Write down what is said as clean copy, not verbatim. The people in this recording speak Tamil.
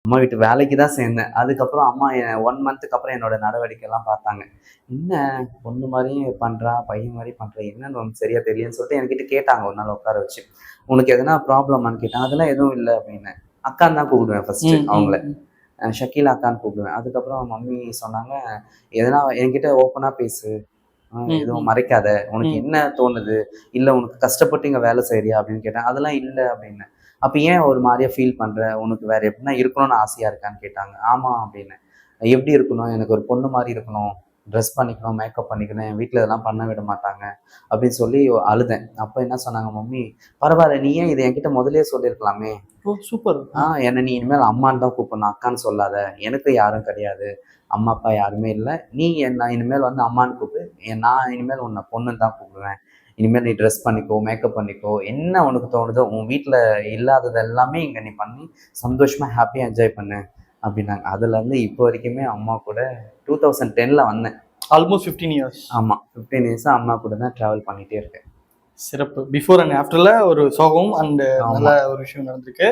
அம்மா வீட்டு வேலைக்கு தான் சேர்ந்தேன். அதுக்கப்புறம் அம்மா 1 மந்த்துக்கு அப்புறம் என்னோட நடவடிக்கைலாம் பார்த்தாங்க. "என்ன பொண்ணு மாரியும் பண்றா, பையன் மாரியும் பண்றா, என்னன்னு உனக்கு சரியா தெரியலன்னு" சொல்லிட்டு என்கிட்ட கேட்டாங்க ஒரு நாள் உட்கார வச்சு. "உனக்கு எதனா ப்ராப்ளமான்னு?" கேட்டாங்க. "அதெல்லாம் எதுவும் இல்ல" அப்படின்னேன். அக்கான்னு தான் கூப்பிடுவேன் ஃபர்ஸ்ட்டு அவங்கள. ஷக்கீலா அக்கான்னு கூப்பிடுவேன். அதுக்கப்புறம் மம்மி சொன்னாங்க, "எதனா என்கிட்ட ஓப்பனா பேசு. எதுவும் மறைக்காத. உனக்கு என்ன தோணுது? இல்ல உனக்கு கஷ்டப்பட்டு இங்க வேலை செய்றியா?" அப்படின்னு கேட்டாங்க. "அதெல்லாம் இல்ல" அப்படின்னேன். "அப்ப ஏன் ஒரு மாரியா ஃபீல் பண்ற? உனக்கு வேற எப்படின்னா இருக்கணும்னு ஆசையா இருக்கான்னு?" கேட்டாங்க. "ஆமா" அப்படின்னேன். "எப்படி இருக்கணும்? எனக்கு ஒரு பொண்ணு மாரி இருக்கணும். ட்ரெஸ் பண்ணிக்கணும், மேக்கப் பண்ணிக்கணும். என் வீட்ல இதெல்லாம் பண்ண விட மாட்டாங்க." அப்படின்னு சொல்லி அழுதேன். அப்ப என்ன சொன்னாங்க மம்மி, "பரவால்ல, நீ ஏன் இத என்கிட்ட முதல்லயே சொல்லியிருக்கலாமே. ஓ! சூப்பர். என்ன நீ இனிமேல் அம்மான்னு தான் கூப்பிடணும். அக்கான்னு சொல்லாத. எனக்கு யாரும் கிடையாது. அம்மா, அப்பா யாருமே இல்ல. நீ என்ன இனிமேல் வந்து அம்மான்னு கூப்பிடு. நான் இனிமேல் உன்ன பொண்ணுன்னு தான் கூப்பிடுவேன். இனிமேல் நீ ட்ரெஸ் பண்ணிக்கோ, மேக்கப் பண்ணிக்கோ. என்ன உனக்கு தோணுதோ, உன் வீட்ல இல்லாதது எல்லாமே இங்க நீ பண்ணி சந்தோஷமா, ஹேப்பியா என்ஜாய் பண்ணு" அப்படின்னாங்க. அதுலேருந்து இப்போ வரைக்குமே அம்மா கூட 2010ல வந்தேன். Almost 15 years. ஆமா. 15 இயர்ஸா அம்மா கூட தான் ட்ராவல் பண்ணிட்டே இருக்கேன். சிறப்பு. பிஃபோர் அண்ட் ஆஃப்டர்ல ஒரு சோகம் அண்ட் நல்ல ஆமா. ஒரு விஷயம் நடந்திருக்கு.